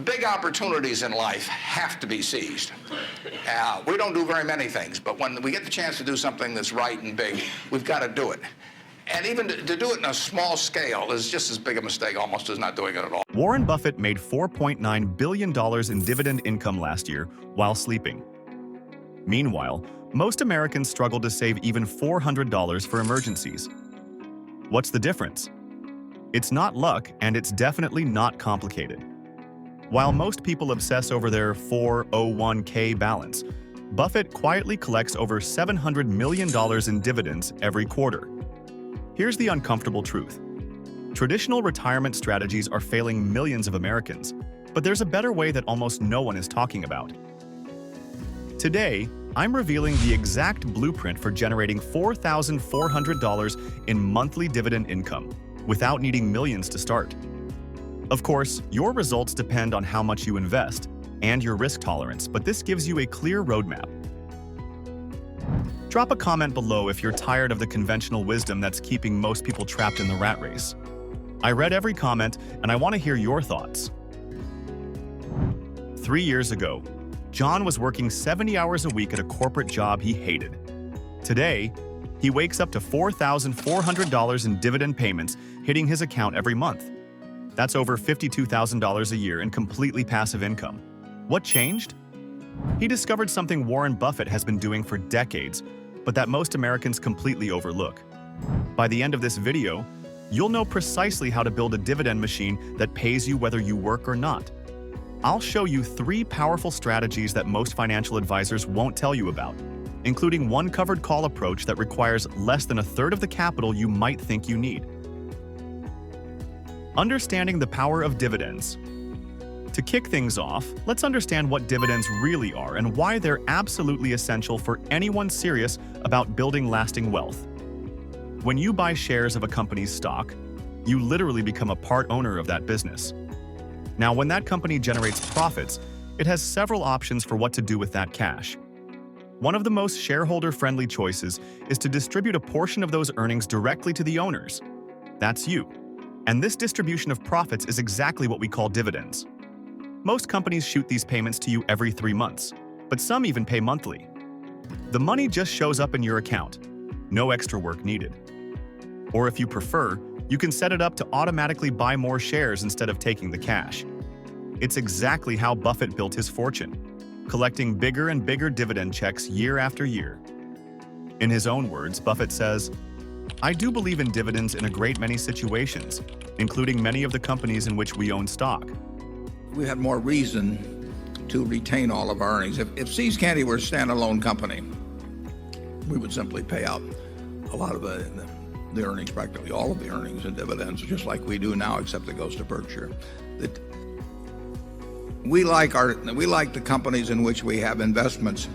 Big opportunities in life have to be seized. We don't do very many things, but when we get the chance to do something that's right and big, we've got to do it. And even to do it in a small scale is just as big a mistake almost as not doing it at all. Warren Buffett made $4.9 billion in dividend income last year while sleeping. Meanwhile, most Americans struggle to save even $400 for emergencies. What's the difference? It's not luck, and it's definitely not complicated. While most people obsess over their 401k balance, Buffett quietly collects over $700 million in dividends every quarter. Here's the uncomfortable truth. Traditional retirement strategies are failing millions of Americans, but there's a better way that almost no one is talking about. Today, I'm revealing the exact blueprint for generating $4,400 in monthly dividend income without needing millions to start. Of course, your results depend on how much you invest and your risk tolerance, but this gives you a clear roadmap. Drop a comment below if you're tired of the conventional wisdom that's keeping most people trapped in the rat race. I read every comment, and I want to hear your thoughts. 3 years ago, John was working 70 hours a week at a corporate job he hated. Today, he wakes up to $4,400 in dividend payments hitting his account every month. That's over $52,000 a year in completely passive income. What changed? He discovered something Warren Buffett has been doing for decades, but that most Americans completely overlook. By the end of this video, you'll know precisely how to build a dividend machine that pays you whether you work or not. I'll show you 3 powerful strategies that most financial advisors won't tell you about, including one covered call approach that requires less than a third of the capital you might think you need. Understanding the power of dividends. To kick things off, let's understand what dividends really are and why they're absolutely essential for anyone serious about building lasting wealth. When you buy shares of a company's stock, you literally become a part owner of that business. Now, when that company generates profits, it has several options for what to do with that cash. One of the most shareholder-friendly choices is to distribute a portion of those earnings directly to the owners. That's you. And this distribution of profits is exactly what we call dividends. Most companies shoot these payments to you every 3 months, but some even pay monthly. The money just shows up in your account. No extra work needed. Or if you prefer, you can set it up to automatically buy more shares instead of taking the cash. It's exactly how Buffett built his fortune, collecting bigger and bigger dividend checks year after year. In his own words, Buffett says, "I do believe in dividends in a great many situations, including many of the companies in which we own stock." We had more reason to retain all of our earnings. If See's Candy were a standalone company, we would simply pay out a lot of the earnings, practically all of the earnings in dividends, just like we do now, except it goes to Berkshire. We like the companies in which we have investments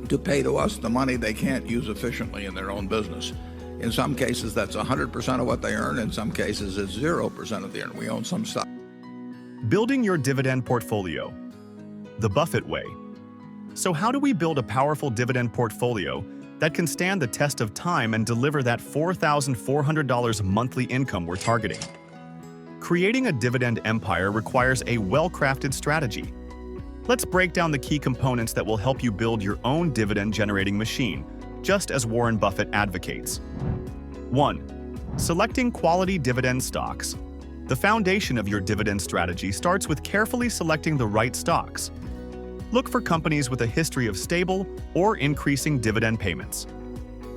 to pay to us the money they can't use efficiently in their own business. In some cases, that's 100% of what they earn. In some cases, it's 0% of the earn. We own some stock. Building your dividend portfolio. The Buffett way. So how do we build a powerful dividend portfolio that can stand the test of time and deliver that $4,400 monthly income we're targeting? Creating a dividend empire requires a well-crafted strategy. Let's break down the key components that will help you build your own dividend-generating machine, just as Warren Buffett advocates. 1. Selecting quality dividend stocks. The foundation of your dividend strategy starts with carefully selecting the right stocks. Look for companies with a history of stable or increasing dividend payments.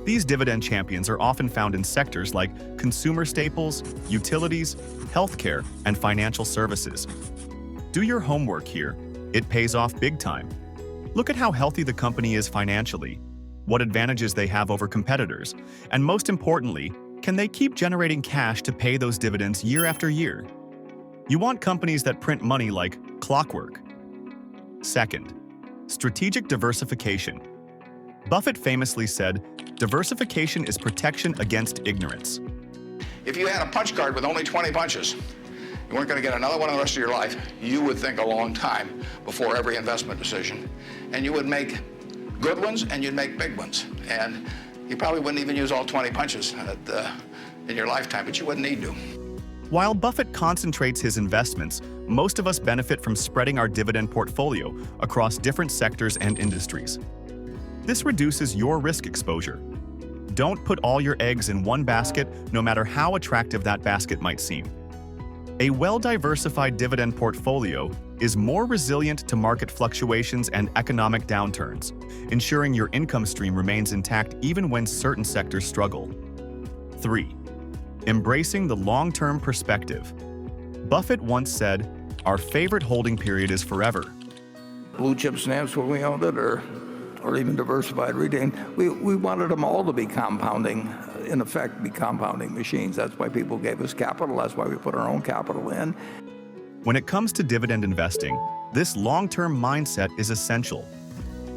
These dividend champions are often found in sectors like consumer staples, utilities, healthcare, and financial services. Do your homework here. It pays off big time. Look at how healthy the company is financially, what advantages they have over competitors, and most importantly, can they keep generating cash to pay those dividends year after year? You want companies that print money like clockwork. Second, strategic diversification. Buffett famously said, "Diversification is protection against ignorance." If you had a punch card with only 20 punches, you weren't going to get another one the rest of your life, you would think a long time before every investment decision. And you would make good ones and you'd make big ones. And you probably wouldn't even use all 20 punches in your lifetime, but you wouldn't need to. While Buffett concentrates his investments, most of us benefit from spreading our dividend portfolio across different sectors and industries. This reduces your risk exposure. Don't put all your eggs in one basket, no matter how attractive that basket might seem. A well-diversified dividend portfolio is more resilient to market fluctuations and economic downturns, ensuring your income stream remains intact even when certain sectors struggle. 3. Embracing the long-term perspective. Buffett once said, "Our favorite holding period is forever." Blue chip stamps when we owned it, or even diversified retained, we wanted them all to be compounding, in effect, be compounding machines. That's why people gave us capital. That's why we put our own capital in. When it comes to dividend investing, this long-term mindset is essential.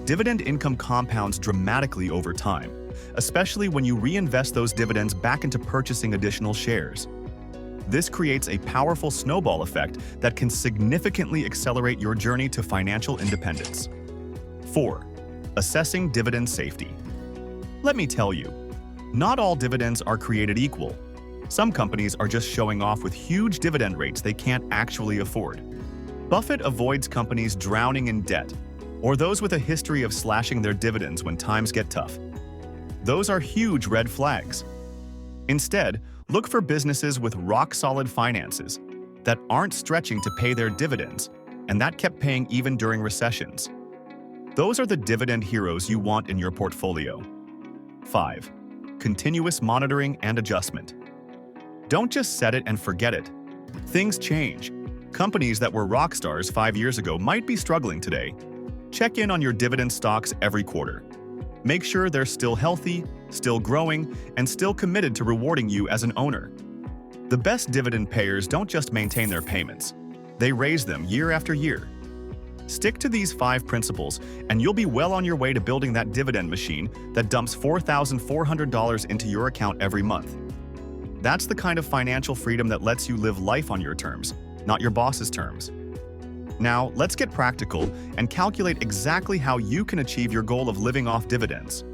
Dividend income compounds dramatically over time, especially when you reinvest those dividends back into purchasing additional shares. This creates a powerful snowball effect that can significantly accelerate your journey to financial independence. 4. Assessing dividend safety. Let me tell you, not all dividends are created equal. Some companies are just showing off with huge dividend rates they can't actually afford. Buffett avoids companies drowning in debt, or those with a history of slashing their dividends when times get tough. Those are huge red flags. Instead, look for businesses with rock-solid finances that aren't stretching to pay their dividends and that kept paying even during recessions. Those are the dividend heroes you want in your portfolio. 5. Continuous monitoring and adjustment. Don't just set it and forget it. Things change. Companies that were rock stars 5 years ago might be struggling today. Check in on your dividend stocks every quarter. Make sure they're still healthy, still growing, and still committed to rewarding you as an owner. The best dividend payers don't just maintain their payments. They raise them year after year. Stick to these 5 principles, and you'll be well on your way to building that dividend machine that dumps $4,400 into your account every month. That's the kind of financial freedom that lets you live life on your terms, not your boss's terms. Now, let's get practical and calculate exactly how you can achieve your goal of living off dividends.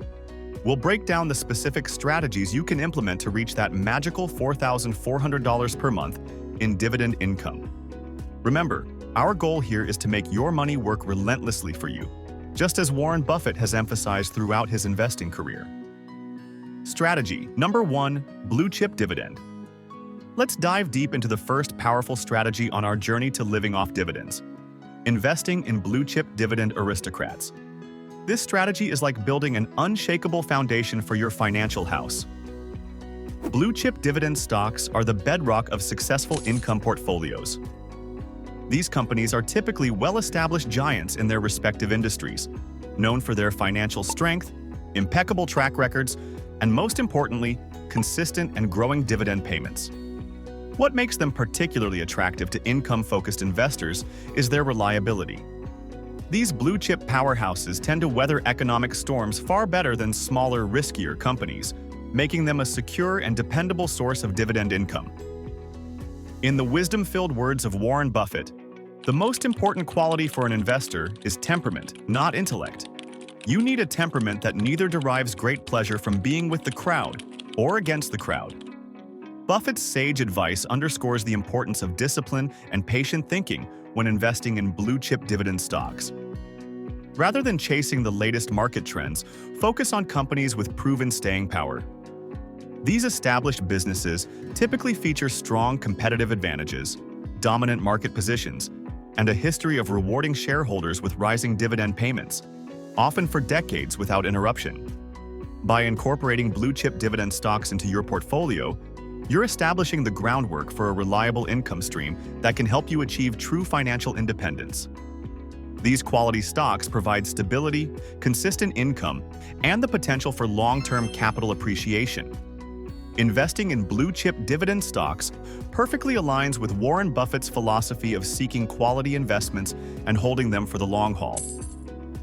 We'll break down the specific strategies you can implement to reach that magical $4,400 per month in dividend income. Remember, our goal here is to make your money work relentlessly for you, just as Warren Buffett has emphasized throughout his investing career. Strategy number 1, blue chip dividend. Let's dive deep into the first powerful strategy on our journey to living off dividends: investing in blue chip dividend aristocrats. This strategy is like building an unshakable foundation for your financial house. Blue chip dividend stocks are the bedrock of successful income portfolios. These companies are typically well-established giants in their respective industries, known for their financial strength, impeccable track records, and most importantly, consistent and growing dividend payments. What makes them particularly attractive to income-focused investors is their reliability. These blue-chip powerhouses tend to weather economic storms far better than smaller, riskier companies, making them a secure and dependable source of dividend income. In the wisdom-filled words of Warren Buffett, the most important quality for an investor is temperament, not intellect. You need a temperament that neither derives great pleasure from being with the crowd or against the crowd. Buffett's sage advice underscores the importance of discipline and patient thinking when investing in blue-chip dividend stocks. Rather than chasing the latest market trends, focus on companies with proven staying power. These established businesses typically feature strong competitive advantages, dominant market positions, and a history of rewarding shareholders with rising dividend payments, often for decades without interruption. By incorporating blue-chip dividend stocks into your portfolio, you're establishing the groundwork for a reliable income stream that can help you achieve true financial independence. These quality stocks provide stability, consistent income, and the potential for long-term capital appreciation. Investing in blue-chip dividend stocks perfectly aligns with Warren Buffett's philosophy of seeking quality investments and holding them for the long haul.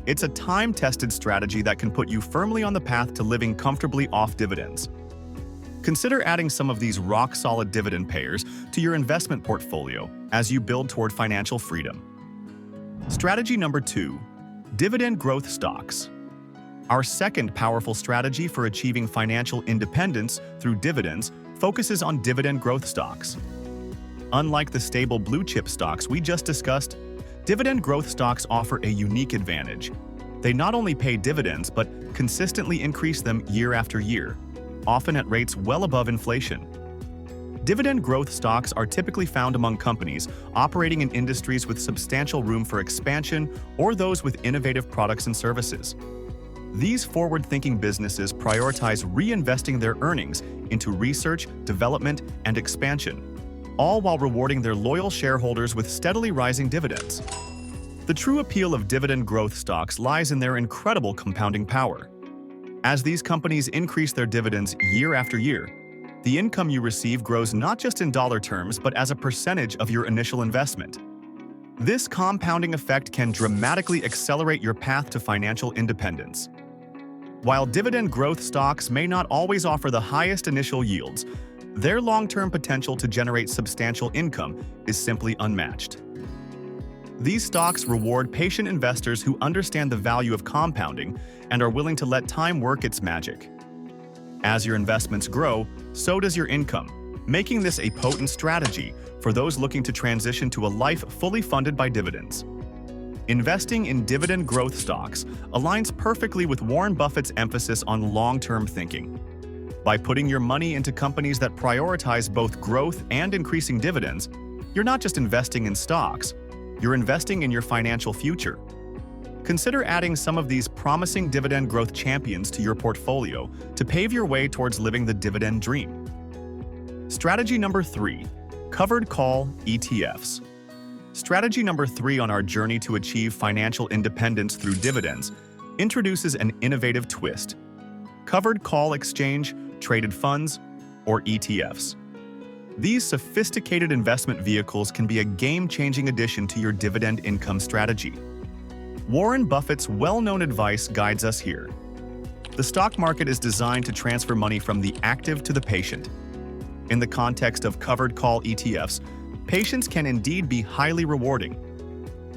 It's a time-tested strategy that can put you firmly on the path to living comfortably off dividends. Consider adding some of these rock-solid dividend payers to your investment portfolio as you build toward financial freedom. Strategy number 2, dividend growth stocks. Our second powerful strategy for achieving financial independence through dividends focuses on dividend growth stocks. Unlike the stable blue-chip stocks we just discussed, dividend growth stocks offer a unique advantage. They not only pay dividends but consistently increase them year after year, often at rates well above inflation. Dividend growth stocks are typically found among companies operating in industries with substantial room for expansion or those with innovative products and services. These forward-thinking businesses prioritize reinvesting their earnings into research, development, and expansion, all while rewarding their loyal shareholders with steadily rising dividends. The true appeal of dividend growth stocks lies in their incredible compounding power. As these companies increase their dividends year after year, the income you receive grows not just in dollar terms but as a percentage of your initial investment. This compounding effect can dramatically accelerate your path to financial independence. While dividend growth stocks may not always offer the highest initial yields, their long-term potential to generate substantial income is simply unmatched. These stocks reward patient investors who understand the value of compounding and are willing to let time work its magic. As your investments grow, so does your income, making this a potent strategy for those looking to transition to a life fully funded by dividends. Investing in dividend growth stocks aligns perfectly with Warren Buffett's emphasis on long-term thinking. By putting your money into companies that prioritize both growth and increasing dividends, you're not just investing in stocks, you're investing in your financial future. Consider adding some of these promising dividend growth champions to your portfolio to pave your way towards living the dividend dream. Strategy number 3. Covered call ETFs. Strategy number 3 on our journey to achieve financial independence through dividends introduces an innovative twist: covered call exchange, traded funds, or ETFs. These sophisticated investment vehicles can be a game-changing addition to your dividend income strategy. Warren Buffett's well-known advice guides us here. The stock market is designed to transfer money from the active to the patient. In the context of covered call ETFs, patience can indeed be highly rewarding.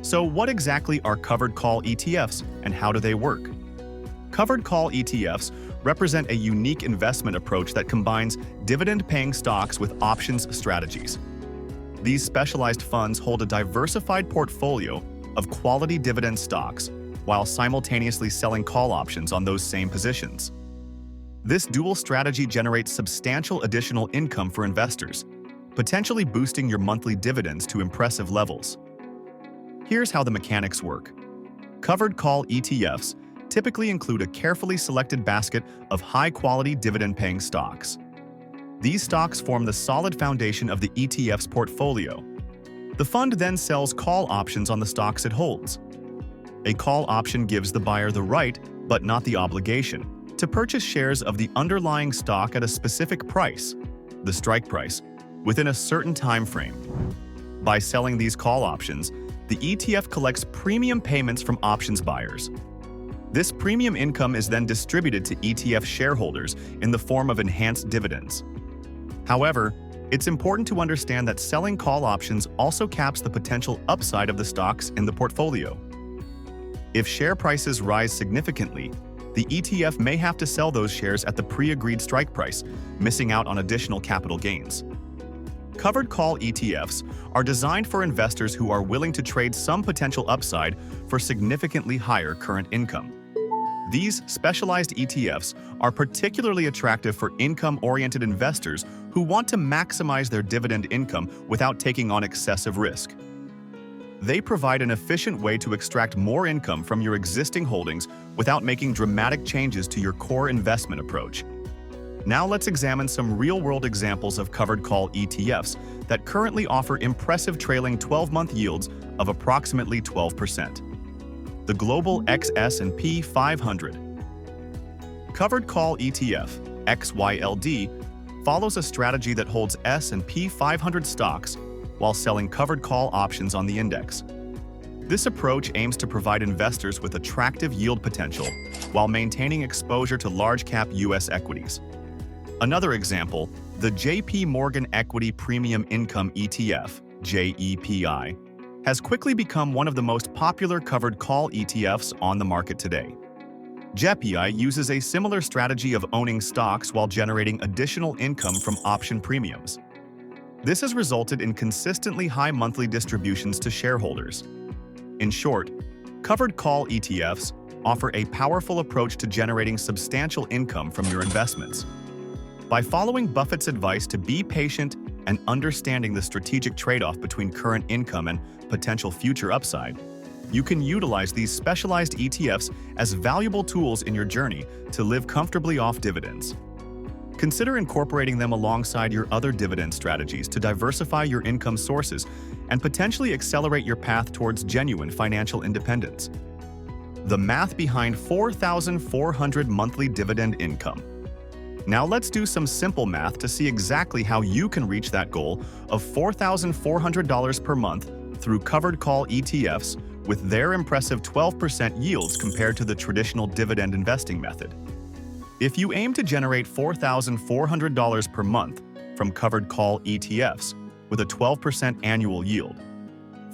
So what exactly are covered call ETFs and how do they work? Covered call ETFs represent a unique investment approach that combines dividend-paying stocks with options strategies. These specialized funds hold a diversified portfolio of quality dividend stocks while simultaneously selling call options on those same positions. This dual strategy generates substantial additional income for investors, potentially boosting your monthly dividends to impressive levels. Here's how the mechanics work. Covered call ETFs typically include a carefully selected basket of high-quality dividend-paying stocks. These stocks form the solid foundation of the ETF's portfolio. The fund then sells call options on the stocks it holds. A call option gives the buyer the right, but not the obligation, to purchase shares of the underlying stock at a specific price, the strike price, within a certain time frame. By selling these call options, the ETF collects premium payments from options buyers. This premium income is then distributed to ETF shareholders in the form of enhanced dividends. However, it's important to understand that selling call options also caps the potential upside of the stocks in the portfolio. If share prices rise significantly, the ETF may have to sell those shares at the pre-agreed strike price, missing out on additional capital gains. Covered call ETFs are designed for investors who are willing to trade some potential upside for significantly higher current income. These specialized ETFs are particularly attractive for income-oriented investors who want to maximize their dividend income without taking on excessive risk. They provide an efficient way to extract more income from your existing holdings without making dramatic changes to your core investment approach. Now let's examine some real-world examples of covered call ETFs that currently offer impressive trailing 12-month yields of approximately 12%. The Global S&P 500. Covered call ETF, XYLD, follows a strategy that holds S&P 500 stocks while selling covered call options on the index. This approach aims to provide investors with attractive yield potential while maintaining exposure to large-cap U.S. equities. Another example, the J.P. Morgan Equity Premium Income ETF, JEPI, has quickly become one of the most popular covered call ETFs on the market today. JEPI uses a similar strategy of owning stocks while generating additional income from option premiums. This has resulted in consistently high monthly distributions to shareholders. In short, covered call ETFs offer a powerful approach to generating substantial income from your investments. By following Buffett's advice to be patient and understanding the strategic trade-off between current income and potential future upside, you can utilize these specialized ETFs as valuable tools in your journey to live comfortably off dividends. Consider incorporating them alongside your other dividend strategies to diversify your income sources and potentially accelerate your path towards genuine financial independence. The math behind 4,400 monthly dividend income. Now let's do some simple math to see exactly how you can reach that goal of $4,400 per month through covered call ETFs with their impressive 12% yields compared to the traditional dividend investing method. If you aim to generate $4,400 per month from covered call ETFs with a 12% annual yield,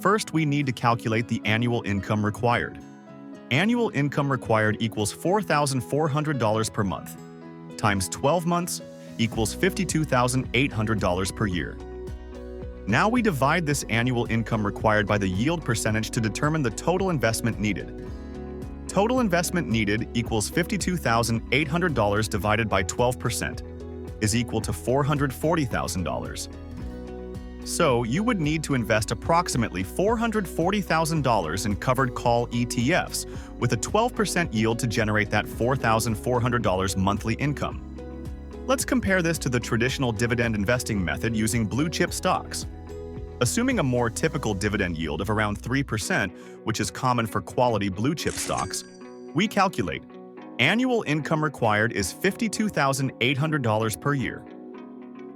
first we need to calculate the annual income required. Annual income required equals $4,400 per month, times 12 months equals $52,800 per year. Now we divide this annual income required by the yield percentage to determine the total investment needed. Total investment needed equals $52,800 divided by 12% is equal to $440,000. So you would need to invest approximately $440,000 in covered call ETFs with a 12% yield to generate that $4,400 monthly income. Let's compare this to the traditional dividend investing method using blue chip stocks. Assuming a more typical dividend yield of around 3%, which is common for quality blue chip stocks, we calculate annual income required is $52,800 per year.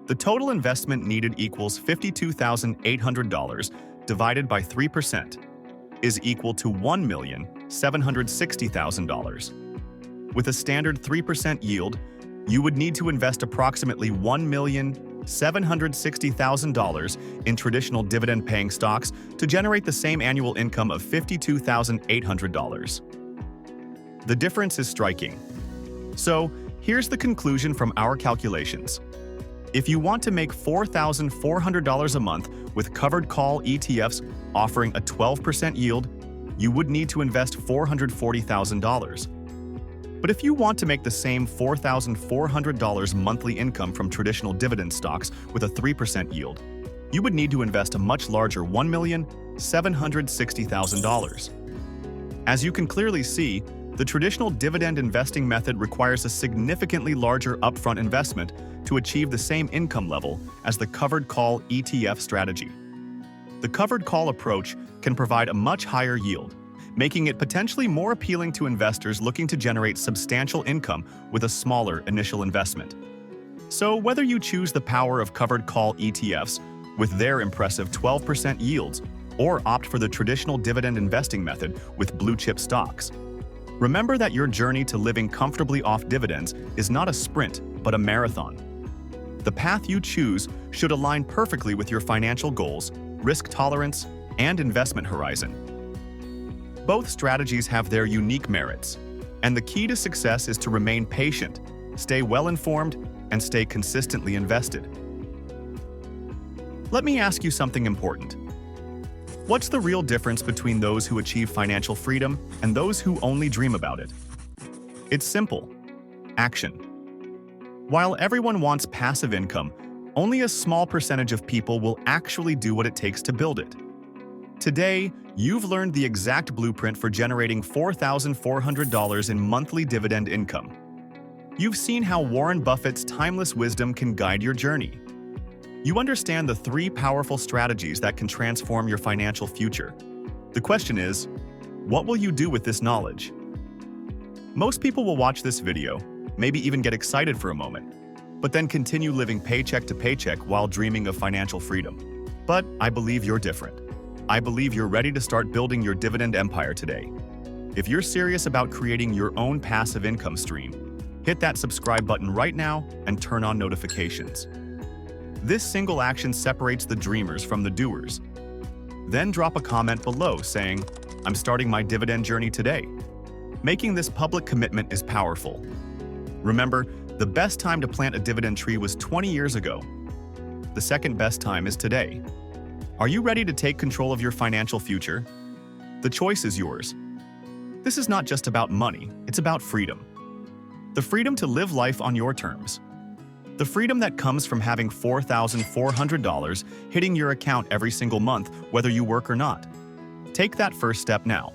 The total investment needed equals $52,800 divided by 3% is equal to $1,760,000. With a standard 3% yield, you would need to invest approximately $1,760,000 in traditional dividend-paying stocks to generate the same annual income of $52,800. The difference is striking. So, here's the conclusion from our calculations. If you want to make $4,400 a month with covered call ETFs offering a 12% yield, you would need to invest $440,000. But if you want to make the same $4,400 monthly income from traditional dividend stocks with a 3% yield, you would need to invest a much larger $1,760,000. As you can clearly see, the traditional dividend investing method requires a significantly larger upfront investment to achieve the same income level as the covered call ETF strategy. The covered call approach can provide a much higher yield, making it potentially more appealing to investors looking to generate substantial income with a smaller initial investment. So whether you choose the power of covered call ETFs with their impressive 12% yields or opt for the traditional dividend investing method with blue chip stocks, remember that your journey to living comfortably off dividends is not a sprint, but a marathon. The path you choose should align perfectly with your financial goals, risk tolerance, and investment horizon. Both strategies have their unique merits, and the key to success is to remain patient, stay well-informed, and stay consistently invested. Let me ask you something important. What's the real difference between those who achieve financial freedom and those who only dream about it? It's simple: action. While everyone wants passive income, only a small percentage of people will actually do what it takes to build it. Today, you've learned the exact blueprint for generating $4,400 in monthly dividend income. You've seen how Warren Buffett's timeless wisdom can guide your journey. You understand the 3 powerful strategies that can transform your financial future. The question is, what will you do with this knowledge? Most people will watch this video, maybe even get excited for a moment, but then continue living paycheck to paycheck while dreaming of financial freedom. But I believe you're different. I believe you're ready to start building your dividend empire today. If you're serious about creating your own passive income stream, hit that subscribe button right now and turn on notifications. This single action separates the dreamers from the doers. Then drop a comment below saying, "I'm starting my dividend journey today." Making this public commitment is powerful. Remember, the best time to plant a dividend tree was 20 years ago. the second best time is today. Are you ready to take control of your financial future? The choice is yours. This is not just about money, it's about freedom. The freedom to live life on your terms. The freedom that comes from having $4,400 hitting your account every single month, whether you work or not. Take that first step now.